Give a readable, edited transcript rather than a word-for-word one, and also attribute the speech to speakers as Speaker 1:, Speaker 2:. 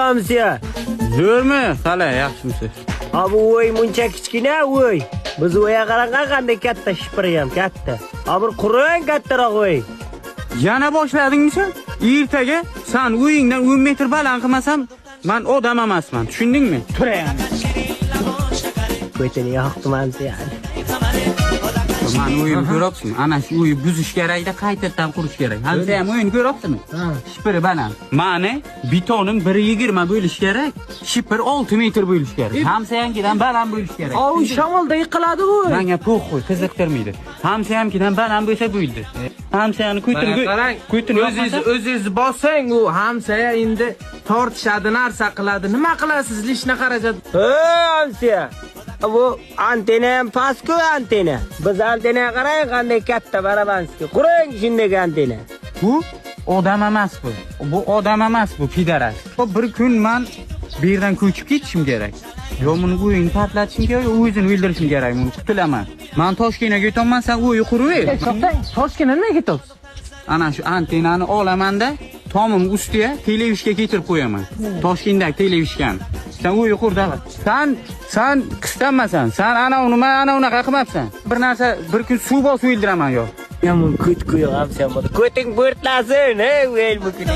Speaker 1: Amsiya.
Speaker 2: Zo'rmi? Qalay, yaxshimisiz?
Speaker 1: Abi o'y muncha kichkina o'y. Biz o'yga qarang qanday katta shipiri ham katta. Abir qurang kattaroq o'y.
Speaker 2: Yana boshladingmi sen? Ertaga sen uyingdan 10 metr baland qilmasam, men odam emasman. Tushundingmi? Turayam.
Speaker 1: Ko'tini yoqdim Amsiya.
Speaker 2: Men uyimni ko'ryapsizmi? Ana shu uyni buzish kerakda, qaytadan qurish kerak. Hamsa ham uyini ko'ryapsizmi? Shipiri baland. Ma'ni betoning 1.20 bo'lish kerak. Shipir 6 metr bo'lish kerak. Hamsayankidan baland bo'lish kerak.
Speaker 1: O shamolda yiqiladi bu.
Speaker 2: Menga po'xo'y, qiziqtirmaydi. Hamsayankidan baland bo'lsa bo'ldi. Hamsayani
Speaker 3: o'zingiz bossang, u hamsaya endi tortishadi, narsa qiladi. Nima qilasiz? Lishni qarajat.
Speaker 1: Amsiya. Bu antena ham pastku antena. Biz antenaga qarang qanday katta barabanski. Qurang shunday antena.
Speaker 2: Bu odam emas bu. Bu odam emas bu, pidaras. Bir kun men bu yerdan ko'chib ketishim kerak. Yo buni uyini portlatishim kerak, yo o'zini o'ldirishim kerak. Buni qutulaman. Men Toshkentga ketaman, sen uyi quraver.
Speaker 3: Toshkentga nima ketyapsiz?
Speaker 2: Ana shu antenani olamanda tomim ustiga televizorga keltirib qo'yaman. Toshkentdagi televizorga. Sen uyi qur davlat. Sen qisdanmasan. Sen ana unaqa qilmabsan. Bir narsa bir kun suv bosib o'ldiraman yo.
Speaker 1: Yomon ko't qo'yib Amsiya bo'ldi. Ko'ting bo'rtlasin, ey, o'l bu kun.